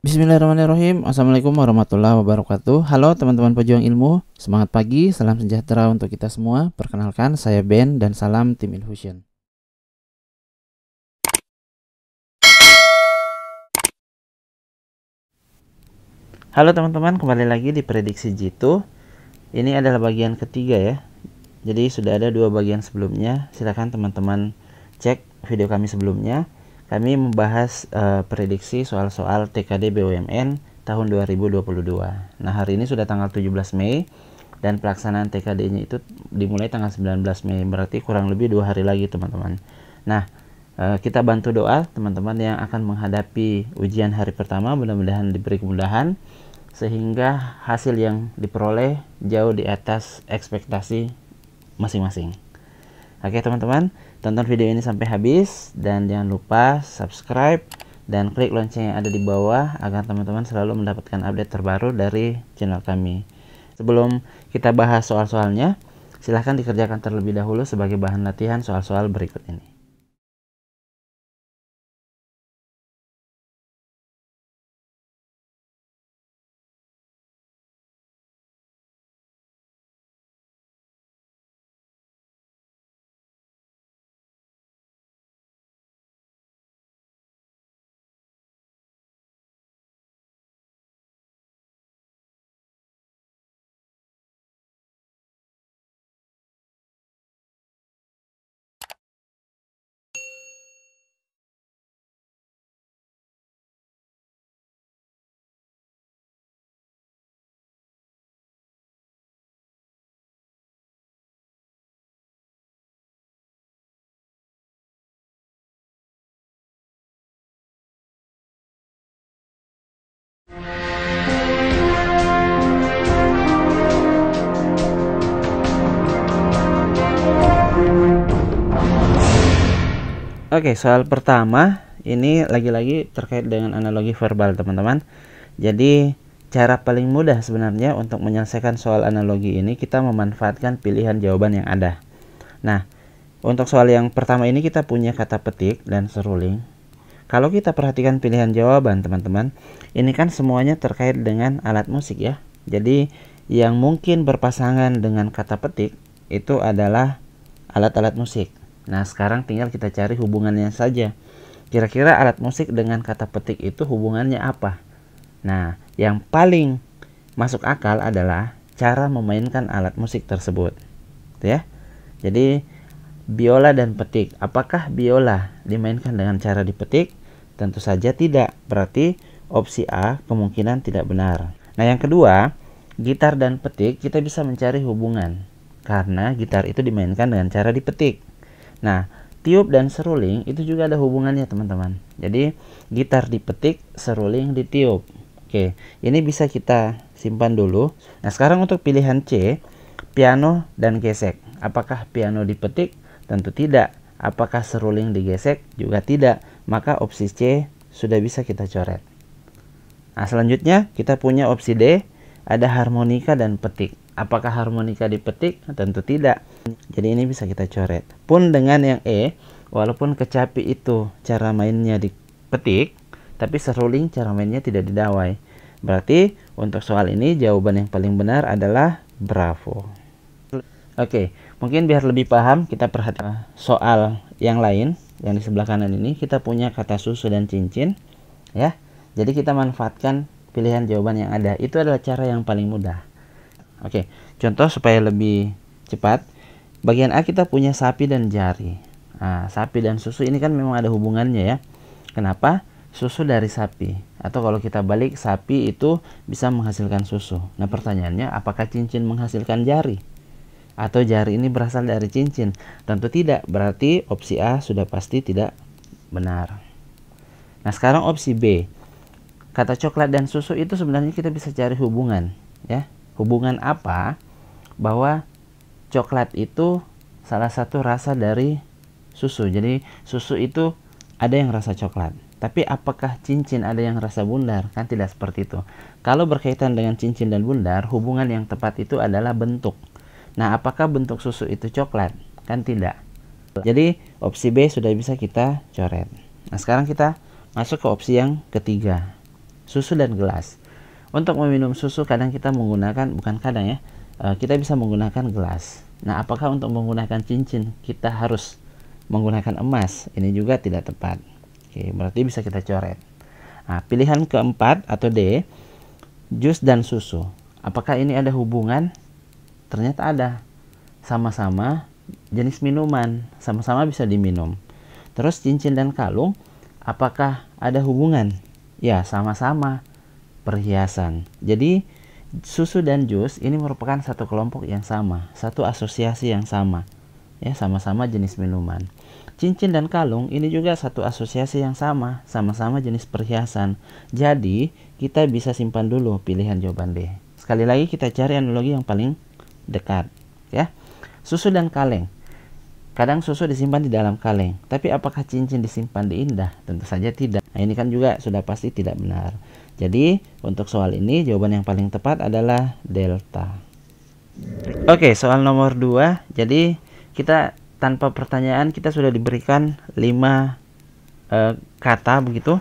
Bismillahirrahmanirrahim. Assalamualaikum warahmatullahi wabarakatuh. Halo teman-teman pejuang ilmu, semangat pagi, salam sejahtera untuk kita semua. Perkenalkan, saya Ben dan salam tim Infusion. Halo teman-teman, kembali lagi di prediksi Jitu. Ini adalah bagian ketiga ya. Jadi sudah ada dua bagian sebelumnya. Silakan teman-teman cek video kami sebelumnya. Kami membahas prediksi soal-soal TKD BUMN tahun 2022. Nah, hari ini sudah tanggal 17 Mei dan pelaksanaan TKD-nya itu dimulai tanggal 19 Mei. Berarti kurang lebih 2 hari lagi, teman-teman. Nah, kita bantu doa teman-teman yang akan menghadapi ujian hari pertama, mudah-mudahan diberi kemudahan sehingga hasil yang diperoleh jauh di atas ekspektasi masing-masing. Oke teman-teman, tonton video ini sampai habis dan jangan lupa subscribe dan klik lonceng yang ada di bawah agar teman-teman selalu mendapatkan update terbaru dari channel kami. Sebelum kita bahas soal-soalnya, silahkan dikerjakan terlebih dahulu sebagai bahan latihan soal-soal berikut ini. Oke, soal pertama ini lagi-lagi terkait dengan analogi verbal, teman-teman. Jadi, cara paling mudah sebenarnya untuk menyelesaikan soal analogi ini kita memanfaatkan pilihan jawaban yang ada. Nah, untuk soal yang pertama ini kita punya kata petik dan seruling. Kalau kita perhatikan pilihan jawaban, teman-teman, ini kan semuanya terkait dengan alat musik ya. Jadi, yang mungkin berpasangan dengan kata petik itu adalah alat-alat musik. Nah, sekarang tinggal kita cari hubungannya saja. Kira-kira alat musik dengan kata petik itu hubungannya apa? Nah, yang paling masuk akal adalah cara memainkan alat musik tersebut. Ya. Jadi, biola dan petik. Apakah biola dimainkan dengan cara dipetik? Tentu saja tidak. Berarti opsi A kemungkinan tidak benar. Nah, yang kedua, gitar dan petik kita bisa mencari hubungan. Karena gitar itu dimainkan dengan cara dipetik. Nah, tiup dan seruling itu juga ada hubungannya, teman-teman. Jadi, gitar dipetik, seruling ditiup. Oke, ini bisa kita simpan dulu. Nah, sekarang untuk pilihan C, piano dan gesek. Apakah piano dipetik? Tentu tidak. Apakah seruling digesek? Juga tidak. Maka opsi C sudah bisa kita coret. Nah, selanjutnya kita punya opsi D, ada harmonika dan petik. Apakah harmonika dipetik? Tentu tidak. Jadi ini bisa kita coret. Pun dengan yang E, walaupun kecapi itu cara mainnya dipetik, tapi seruling cara mainnya tidak didawai. Berarti untuk soal ini jawaban yang paling benar adalah bravo. Oke, mungkin biar lebih paham kita perhatikan soal yang lain yang di sebelah kanan ini. Kita punya kata susu dan cincin ya. Jadi kita manfaatkan pilihan jawaban yang ada. Itu adalah cara yang paling mudah. Oke, contoh supaya lebih cepat. Bagian A kita punya sapi dan jari. Nah, sapi dan susu ini kan memang ada hubungannya ya. Kenapa? Susu dari sapi. Atau kalau kita balik, sapi itu bisa menghasilkan susu. Nah, pertanyaannya apakah cincin menghasilkan jari? Atau jari ini berasal dari cincin? Tentu tidak. Berarti opsi A sudah pasti tidak benar. Nah, sekarang opsi B. Kata coklat dan susu itu sebenarnya kita bisa cari hubungan ya. Hubungan apa? Bahwa coklat itu salah satu rasa dari susu. Jadi susu itu ada yang rasa coklat. Tapi apakah cincin ada yang rasa bundar? Kan tidak seperti itu. Kalau berkaitan dengan cincin dan bundar, hubungan yang tepat itu adalah bentuk. Nah, apakah bentuk susu itu coklat? Kan tidak. Jadi opsi B sudah bisa kita coret. Nah, sekarang kita masuk ke opsi yang ketiga. susu dan gelas. Untuk meminum susu kadang kita menggunakan, bukan kadang ya, kita bisa menggunakan gelas. Nah, apakah untuk menggunakan cincin kita harus menggunakan emas? Ini juga tidak tepat. Oke, berarti bisa kita coret. Nah, pilihan keempat atau D, jus dan susu. Apakah ini ada hubungan? Ternyata ada. Sama-sama jenis minuman, sama-sama bisa diminum. Terus cincin dan kalung, apakah ada hubungan? Ya, sama-sama perhiasan. Jadi susu dan jus ini merupakan satu kelompok yang sama, satu asosiasi yang sama, ya, sama-sama jenis minuman. Cincin dan kalung ini juga satu asosiasi yang sama, sama-sama jenis perhiasan. Jadi kita bisa simpan dulu pilihan jawaban D. Sekali lagi kita cari analogi yang paling dekat, ya. Susu dan kaleng. Kadang susu disimpan di dalam kaleng, tapi apakah cincin disimpan di indah? Tentu saja tidak. Nah, ini kan juga sudah pasti tidak benar. Jadi untuk soal ini jawaban yang paling tepat adalah delta. Oke, soal nomor 2. Jadi kita tanpa pertanyaan kita sudah diberikan 5 kata begitu.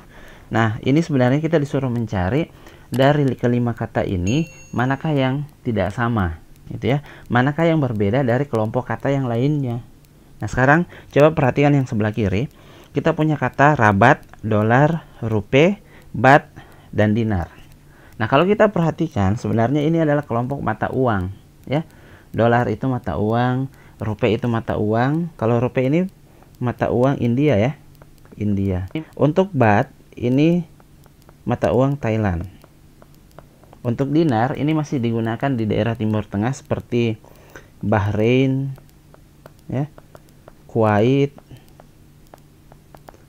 Nah, ini sebenarnya kita disuruh mencari dari kelima kata ini manakah yang tidak sama, gitu ya. Manakah yang berbeda dari kelompok kata yang lainnya. Nah, sekarang coba perhatikan yang sebelah kiri. Kita punya kata rabat, dolar, rupiah, bat, dan dinar. Nah, kalau kita perhatikan sebenarnya ini adalah kelompok mata uang, ya. Dolar itu mata uang, rupiah itu mata uang. Kalau rupiah ini mata uang India, ya. India. Untuk bat ini mata uang Thailand. Untuk dinar ini masih digunakan di daerah Timur Tengah seperti Bahrain, ya, Kuwait,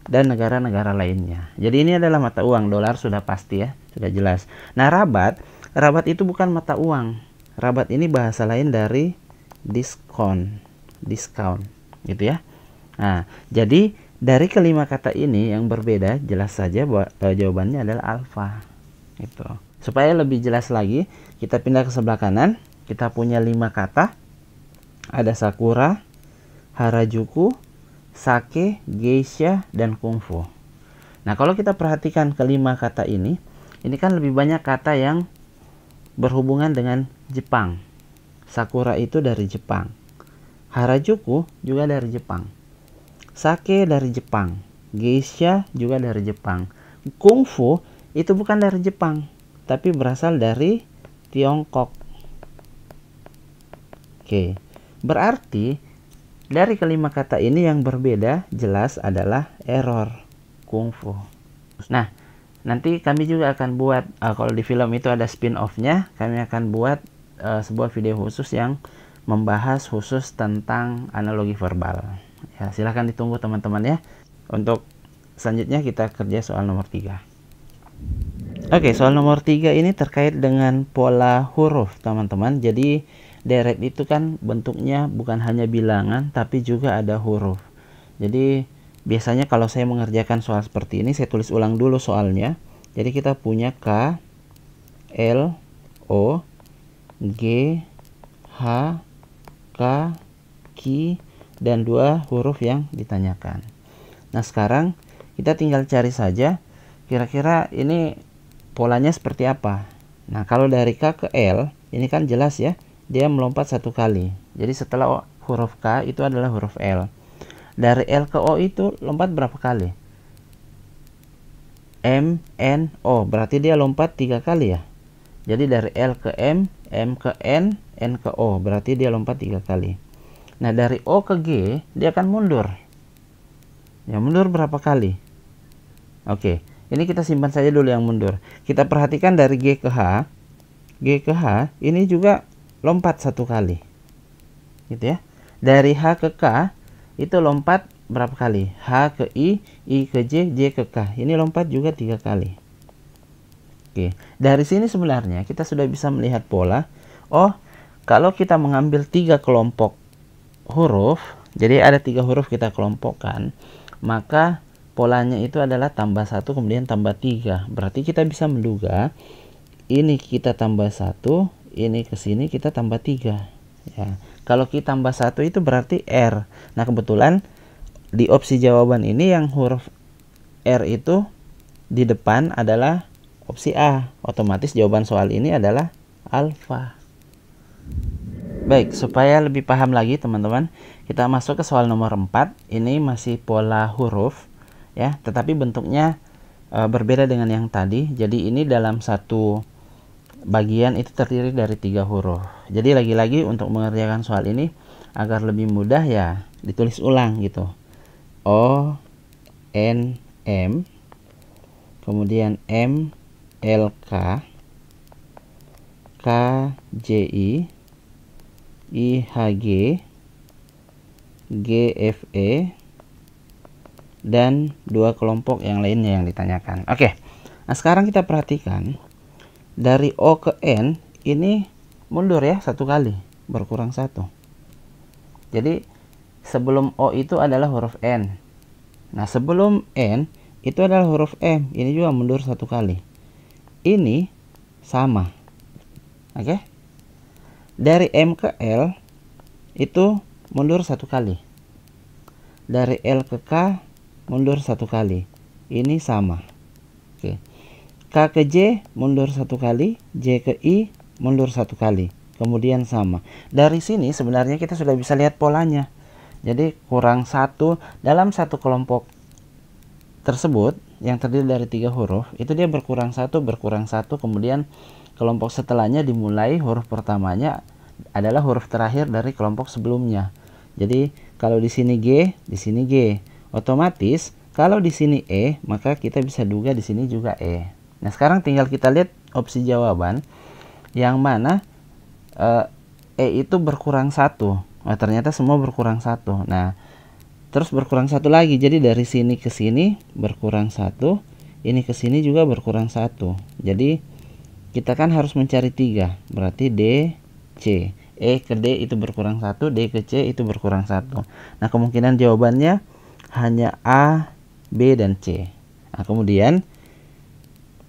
dan negara-negara lainnya. Jadi ini adalah mata uang. Dolar sudah pasti, ya, sudah jelas. Nah, rabat itu bukan mata uang. Rabat ini bahasa lain dari discount, gitu ya. Nah, jadi dari kelima kata ini yang berbeda, jelas saja bahwa jawabannya adalah alfa, gitu. Supaya lebih jelas lagi, kita pindah ke sebelah kanan. Kita punya 5 kata. Ada sakura, Harajuku, sake, geisha, dan kungfu. Nah, kalau kita perhatikan kelima kata ini kan lebih banyak kata yang berhubungan dengan Jepang. Sakura itu dari Jepang. Harajuku juga dari Jepang. Sake dari Jepang. Geisha juga dari Jepang. Kungfu itu bukan dari Jepang, tapi berasal dari Tiongkok. Oke, berarti dari kelima kata ini yang berbeda jelas adalah error, kungfu. Nah, nanti kami juga akan buat, kalau di film itu ada spin-off-nya, kami akan buat sebuah video khusus yang membahas khusus tentang analogi verbal. Ya, silahkan ditunggu teman-teman, ya. Untuk selanjutnya kita kerja soal nomor 3. Oke, soal nomor 3 ini terkait dengan pola huruf, teman-teman. Jadi deret itu kan bentuknya bukan hanya bilangan tapi juga ada huruf. Jadi biasanya kalau saya mengerjakan soal seperti ini, saya tulis ulang dulu soalnya. Jadi kita punya K, L, O, G, H, K, Q, dan 2 huruf yang ditanyakan. Nah, sekarang kita tinggal cari saja kira-kira ini polanya seperti apa. Nah, kalau dari K ke L ini kan jelas, ya, dia melompat 1 kali. Jadi setelah huruf K itu adalah huruf L. Dari L ke O itu lompat berapa kali? M, N, O. Berarti dia lompat 3 kali, ya. Jadi dari L ke M ke N ke O. Berarti dia lompat 3 kali. Nah, dari O ke G dia akan mundur. Ya, mundur berapa kali? Oke, ini kita simpan saja dulu yang mundur. Kita perhatikan dari G ke H. G ke H ini juga lompat 1 kali, gitu ya. Dari H ke K itu lompat berapa kali? H ke I ke J, J ke K. Ini lompat juga 3 kali. Oke, dari sini sebenarnya kita sudah bisa melihat pola. Oh, kalau kita mengambil 3 kelompok huruf, jadi ada 3 huruf kita kelompokkan, maka polanya itu adalah tambah 1 kemudian tambah 3. Berarti kita bisa menduga ini kita tambah 1, ini ke sini kita tambah 3, ya. Kalau kita tambah 1 itu berarti R. Nah, kebetulan di opsi jawaban ini yang huruf R itu di depan adalah opsi A. Otomatis jawaban soal ini adalah alfa. Baik, supaya lebih paham lagi teman-teman, kita masuk ke soal nomor 4. Ini masih pola huruf ya, tetapi bentuknya berbeda dengan yang tadi. Jadi ini dalam satu bagian itu terdiri dari 3 huruf. Jadi lagi-lagi untuk mengerjakan soal ini agar lebih mudah ya ditulis ulang gitu. O N M, kemudian M L K, K J I, I H G, G F E, dan 2 kelompok yang lainnya yang ditanyakan. Oke, nah sekarang kita perhatikan dari O ke N ini mundur ya 1 kali, berkurang 1. Jadi sebelum O itu adalah huruf N. Nah sebelum N itu adalah huruf M, ini juga mundur 1 kali. Ini sama. Oke. Dari M ke L itu mundur 1 kali. Dari L ke K mundur 1 kali. Ini sama. Oke. K ke J mundur 1 kali, J ke I mundur 1 kali. Kemudian sama. Dari sini sebenarnya kita sudah bisa lihat polanya. Jadi kurang 1 dalam satu kelompok tersebut yang terdiri dari 3 huruf, itu dia berkurang 1, kemudian kelompok setelahnya dimulai huruf pertamanya adalah huruf terakhir dari kelompok sebelumnya. Jadi kalau di sini G, di sini G. Otomatis kalau di sini E, maka kita bisa duga di sini juga E. Nah, sekarang tinggal kita lihat opsi jawaban yang mana E itu berkurang 1. Oh, ternyata semua berkurang 1. Nah, terus berkurang 1 lagi. Jadi dari sini ke sini berkurang 1, ini ke sini juga berkurang 1. Jadi kita kan harus mencari 3. Berarti D, C. E ke D itu berkurang 1, D ke C itu berkurang 1. Nah, kemungkinan jawabannya hanya A, B, dan C. Nah, kemudian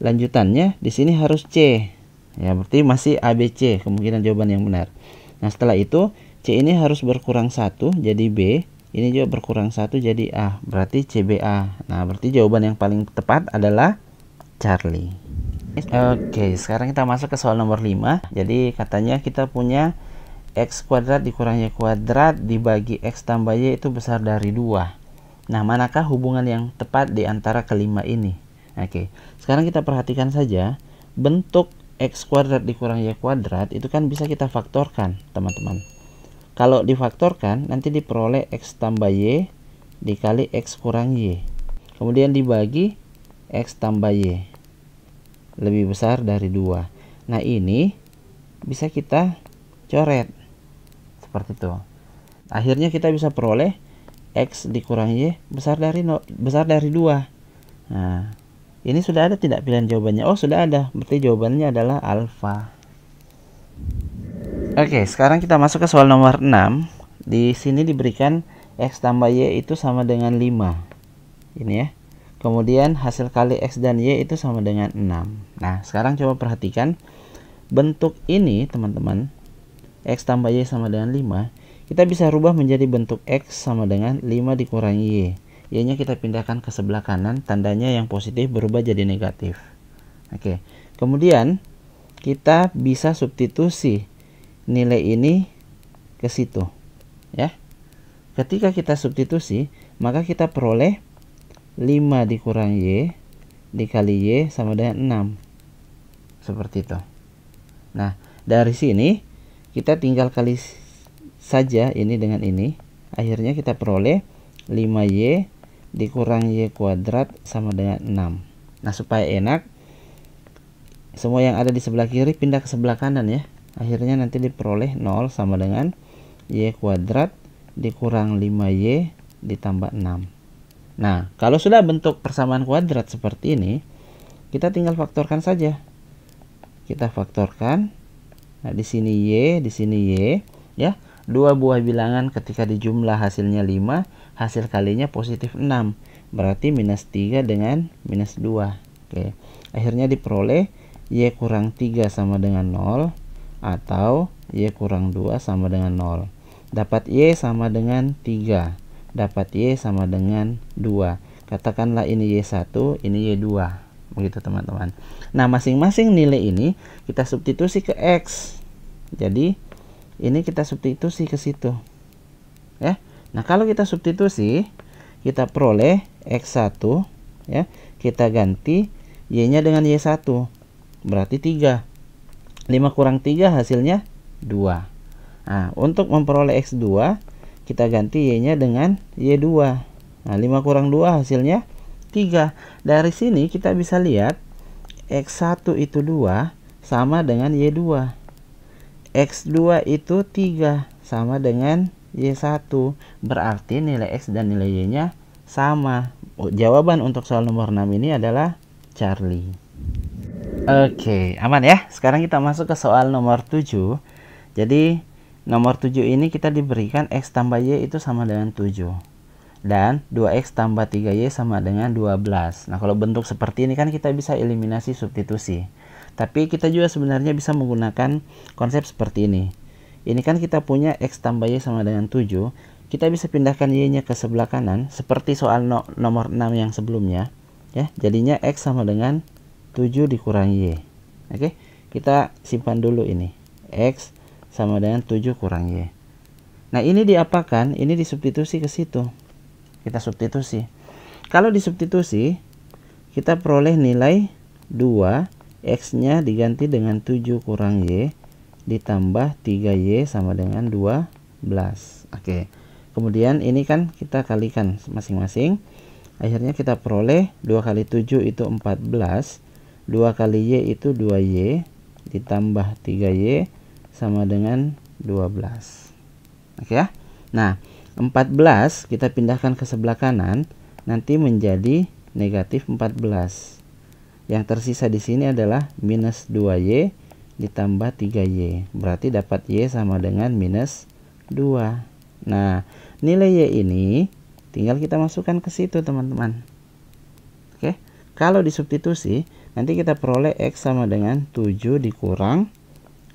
lanjutannya di sini harus C. Ya, berarti masih A, B, C kemungkinan jawaban yang benar. Nah, setelah itu C ini harus berkurang 1 jadi B, ini juga berkurang 1 jadi A, berarti CBA. Nah, berarti jawaban yang paling tepat adalah Charlie. Oke, sekarang kita masuk ke soal nomor 5. Jadi katanya kita punya X kuadrat dikurang Y kuadrat dibagi X tambah Y itu besar dari 2. Nah, manakah hubungan yang tepat di antara kelima ini? Oke, sekarang kita perhatikan saja bentuk X kuadrat dikurang Y kuadrat itu kan bisa kita faktorkan, teman-teman. Kalau difaktorkan nanti diperoleh X tambah Y dikali X kurang Y. Kemudian dibagi X tambah Y lebih besar dari 2. Nah, ini bisa kita coret seperti itu. Akhirnya kita bisa peroleh X dikurang Y besar dari 2. Nah, ini sudah ada tidak pilihan jawabannya? Oh, sudah ada. Berarti jawabannya adalah alfa. Oke, sekarang kita masuk ke soal nomor 6. Di sini diberikan X tambah Y itu sama dengan 5. Ini ya. Kemudian hasil kali X dan Y itu sama dengan 6. Nah, sekarang coba perhatikan bentuk ini, teman-teman. X tambah Y sama dengan 5. Kita bisa rubah menjadi bentuk X sama dengan 5 dikurangi Y. Y-nya kita pindahkan ke sebelah kanan, tandanya yang positif berubah jadi negatif. Oke. Kemudian kita bisa substitusi nilai ini ke situ, ya. Ketika kita substitusi, maka kita peroleh 5 dikurangi Y dikali Y sama dengan 6. Seperti itu. Nah, dari sini kita tinggal kali saja ini dengan ini. Akhirnya kita peroleh 5Y dikurang Y kuadrat sama dengan 6. Nah, supaya enak, semua yang ada di sebelah kiri pindah ke sebelah kanan ya. Akhirnya nanti diperoleh 0 sama dengan Y kuadrat dikurang 5Y ditambah 6. Nah, kalau sudah bentuk persamaan kuadrat seperti ini, kita tinggal faktorkan saja. Kita faktorkan. Nah, di sini Y, di sini Y, ya. Dua buah bilangan ketika dijumlah hasilnya 5, hasil kalinya positif 6. Berarti minus 3 dengan minus 2. Oke. Akhirnya diperoleh Y kurang 3 sama dengan 0 atau Y kurang 2 sama dengan 0. Dapat Y sama dengan 3. Dapat Y sama dengan 2. Katakanlah ini Y1, ini Y2. begitu teman-teman. Nah, masing-masing nilai ini kita substitusi ke X. Jadi ini kita substitusi ke situ ya. Nah, kalau kita substitusi, kita peroleh X1 ya, kita ganti Y-nya dengan Y1, berarti 3. 5 kurang 3 hasilnya 2. Nah, untuk memperoleh X2, kita ganti Y-nya dengan Y2. Nah, 5 kurang 2 hasilnya 3. Dari sini kita bisa lihat X1 itu 2 sama dengan Y2. X2 itu 3 sama dengan Y1. Berarti nilai X dan nilai Y-nya sama. Jawaban untuk soal nomor 6 ini adalah Charlie. Oke, aman ya. Sekarang kita masuk ke soal nomor 7. Jadi nomor 7 ini kita diberikan X tambah Y itu sama dengan 7. Dan 2X tambah 3Y sama dengan 12. Nah, kalau bentuk seperti ini kan kita bisa eliminasi substitusi. Tapi kita juga sebenarnya bisa menggunakan konsep seperti ini. Ini kan kita punya X tambah Y sama dengan 7. Kita bisa pindahkan Y-nya ke sebelah kanan. Seperti soal nomor 6 yang sebelumnya. Ya, jadinya X sama dengan 7 dikurangi Y. Oke, kita simpan dulu ini. X sama dengan 7 kurang Y. Nah, ini diapakan? Ini disubstitusi ke situ. Kita substitusi. Kalau disubstitusi, kita peroleh nilai 2. X-nya diganti dengan 7 kurang Y ditambah 3Y sama dengan 12. Oke. Kemudian ini kan kita kalikan masing-masing. Akhirnya kita peroleh 2 kali 7 itu 14. 2 kali Y itu 2Y ditambah 3Y sama dengan 12. Oke ya. Nah, 14 kita pindahkan ke sebelah kanan, nanti menjadi negatif 14. Yang tersisa di sini adalah minus 2Y ditambah 3Y. Berarti dapat Y sama dengan minus 2. Nah, nilai Y ini tinggal kita masukkan ke situ, teman-teman. Oke. Kalau disubstitusi, nanti kita peroleh X sama dengan 7 dikurang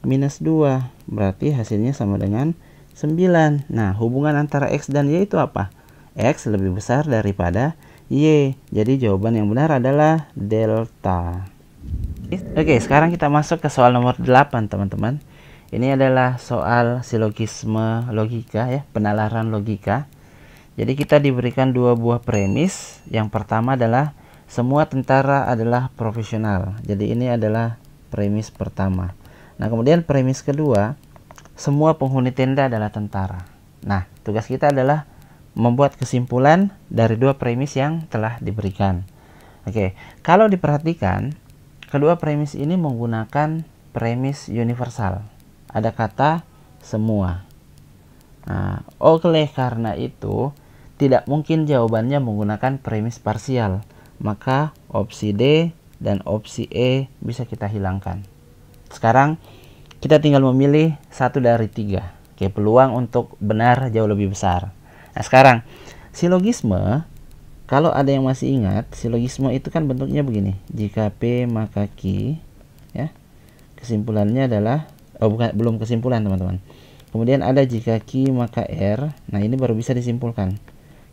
minus 2. Berarti hasilnya sama dengan 9. Nah, hubungan antara X dan Y itu apa? X lebih besar daripada Y. Jadi jawaban yang benar adalah delta. Oke, sekarang kita masuk ke soal nomor 8, teman-teman. Ini adalah soal silogisme logika ya, penalaran logika. Jadi kita diberikan dua buah premis. Yang pertama adalah semua tentara adalah profesional. Jadi ini adalah premis pertama. Nah, kemudian premis kedua, semua penghuni tenda adalah tentara. Nah, tugas kita adalah membuat kesimpulan dari dua premis yang telah diberikan. Oke, kalau diperhatikan, kedua premis ini menggunakan premis universal. Ada kata semua. Nah, oleh karena itu, tidak mungkin jawabannya menggunakan premis parsial. Maka opsi D dan opsi E bisa kita hilangkan. Sekarang kita tinggal memilih satu dari tiga. Oke, peluang untuk benar jauh lebih besar. Nah, sekarang silogisme, kalau ada yang masih ingat, silogisme itu kan bentuknya begini. Jika P maka Q, ya. Kesimpulannya adalah belum kesimpulan, teman-teman. Kemudian ada jika Q maka R. Nah, ini baru bisa disimpulkan.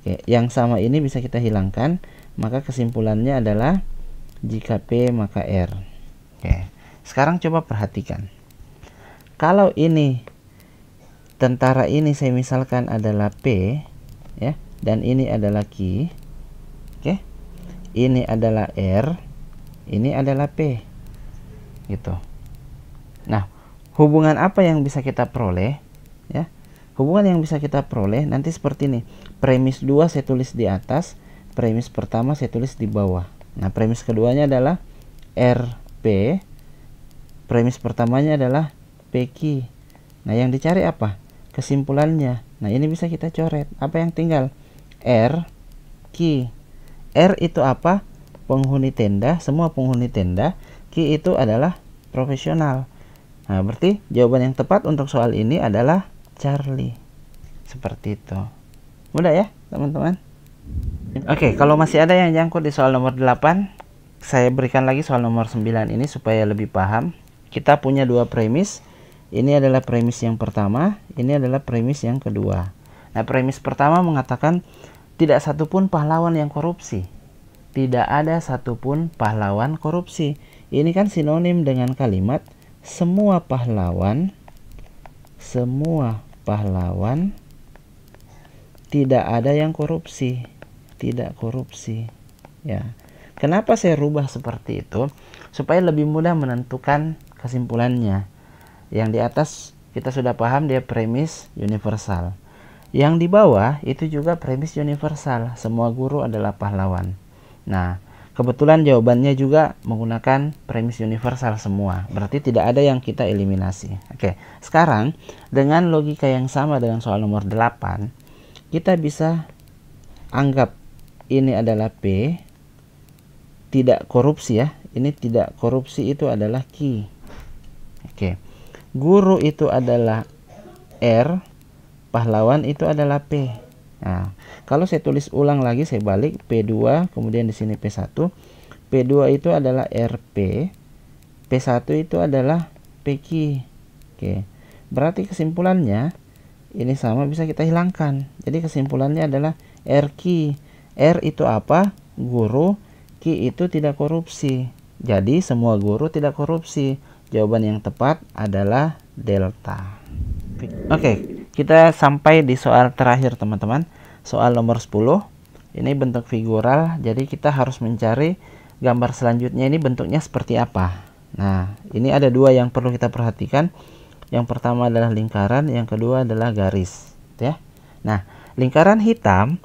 Oke, yang sama ini bisa kita hilangkan, maka kesimpulannya adalah jika P maka R. Oke. Sekarang coba perhatikan. Kalau ini tentara ini saya misalkan adalah P, ya, dan ini adalah Q. Oke. Ini adalah R, ini adalah P. Gitu. Nah, hubungan apa yang bisa kita peroleh, ya? Hubungan yang bisa kita peroleh nanti seperti ini. Premis 2 saya tulis di atas, premis pertama saya tulis di bawah. Nah, premis keduanya adalah RP, premis pertamanya adalah PQ. Nah, yang dicari apa? Kesimpulannya. Nah, ini bisa kita coret. Apa yang tinggal? R, Q. R itu apa? Penghuni tenda, semua penghuni tenda. Q itu adalah profesional. Nah, berarti jawaban yang tepat untuk soal ini adalah Charlie. Seperti itu. Mudah ya, teman-teman? Oke, kalau masih ada yang jangkut di soal nomor 8, saya berikan lagi soal nomor 9 ini supaya lebih paham. Kita punya dua premis. Ini adalah premis yang pertama, ini adalah premis yang kedua. Nah, premis pertama mengatakan tidak satupun pahlawan yang korupsi. tidak ada satupun pahlawan korupsi. Ini kan sinonim dengan kalimat semua pahlawan tidak ada yang korupsi, tidak korupsi. Ya. Kenapa saya rubah seperti itu? Supaya lebih mudah menentukan kesimpulannya. Yang di atas kita sudah paham dia premis universal. Yang di bawah itu juga premis universal. Semua guru adalah pahlawan. Nah, kebetulan jawabannya juga menggunakan premis universal semua. Berarti tidak ada yang kita eliminasi. Oke, sekarang dengan logika yang sama dengan soal nomor 8, kita bisa anggap ini adalah P, tidak korupsi ya. Ini tidak korupsi itu adalah Q. Oke. Guru itu adalah R, pahlawan itu adalah P. Nah, kalau saya tulis ulang lagi, saya balik P2, kemudian di sini P1. P2 itu adalah RP, P1 itu adalah PQ. Oke. Berarti kesimpulannya ini sama bisa kita hilangkan. Jadi kesimpulannya adalah RQ. R itu apa? Guru. Q itu tidak korupsi. Jadi semua guru tidak korupsi. Jawaban yang tepat adalah delta. Oke, kita sampai di soal terakhir teman-teman. Soal nomor 10. Ini bentuk figural, jadi kita harus mencari gambar selanjutnya ini bentuknya seperti apa. Nah, ini ada dua yang perlu kita perhatikan. Yang pertama adalah lingkaran, yang kedua adalah garis, ya. Nah, lingkaran hitam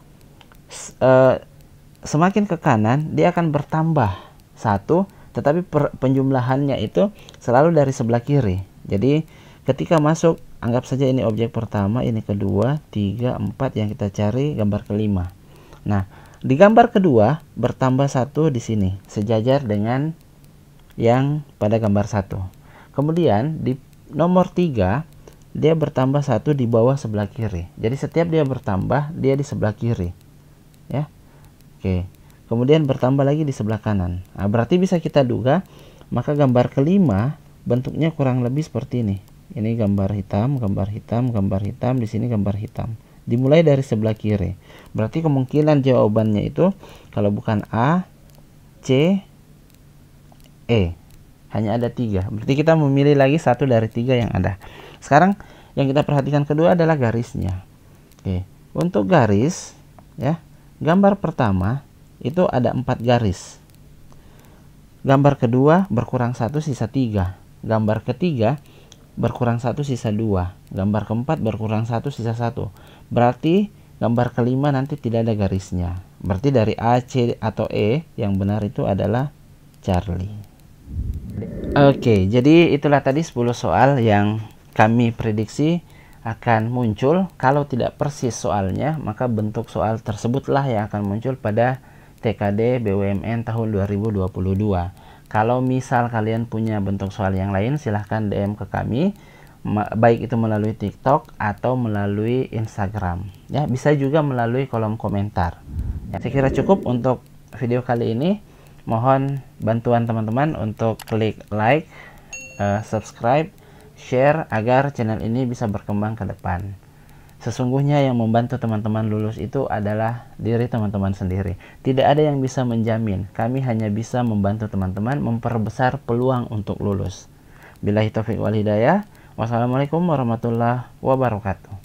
semakin ke kanan dia akan bertambah satu, tetapi penjumlahannya itu selalu dari sebelah kiri. Jadi ketika masuk, anggap saja ini objek pertama, ini kedua, 3, 4 yang kita cari gambar kelima. Nah, di gambar kedua bertambah satu di sini, sejajar dengan yang pada gambar satu. Kemudian di nomor 3 dia bertambah satu di bawah sebelah kiri. Jadi setiap dia bertambah, dia di sebelah kiri, ya. Oke, kemudian bertambah lagi di sebelah kanan. Nah, berarti bisa kita duga, maka gambar kelima bentuknya kurang lebih seperti ini. Ini gambar hitam, gambar hitam, gambar hitam, di sini gambar hitam. Dimulai dari sebelah kiri. Berarti kemungkinan jawabannya itu kalau bukan A, C, E. Hanya ada 3. Berarti kita memilih lagi satu dari 3 yang ada. Sekarang yang kita perhatikan kedua adalah garisnya. Oke, untuk garis, ya. Gambar pertama itu ada 4 garis. Gambar kedua berkurang 1 sisa 3. Gambar ketiga berkurang 1 sisa 2. Gambar keempat berkurang 1 sisa 1. Berarti gambar kelima nanti tidak ada garisnya. Berarti dari A, C atau E yang benar itu adalah Charlie. Oke, jadi itulah tadi 10 soal yang kami prediksi akan muncul. Kalau tidak persis soalnya, maka bentuk soal tersebutlah yang akan muncul pada TKD BUMN tahun 2022. Kalau misal kalian punya bentuk soal yang lain, silahkan DM ke kami, baik itu melalui TikTok atau melalui Instagram. Ya, bisa juga melalui kolom komentar. Ya, saya kira cukup untuk video kali ini. Mohon bantuan teman-teman untuk klik like, subscribe, share agar channel ini bisa berkembang ke depan. Sesungguhnya yang membantu teman-teman lulus itu adalah diri teman-teman sendiri. Tidak ada yang bisa menjamin. Kami hanya bisa membantu teman-teman memperbesar peluang untuk lulus. Billahi taufiq wal hidayah. Wassalamualaikum warahmatullahi wabarakatuh.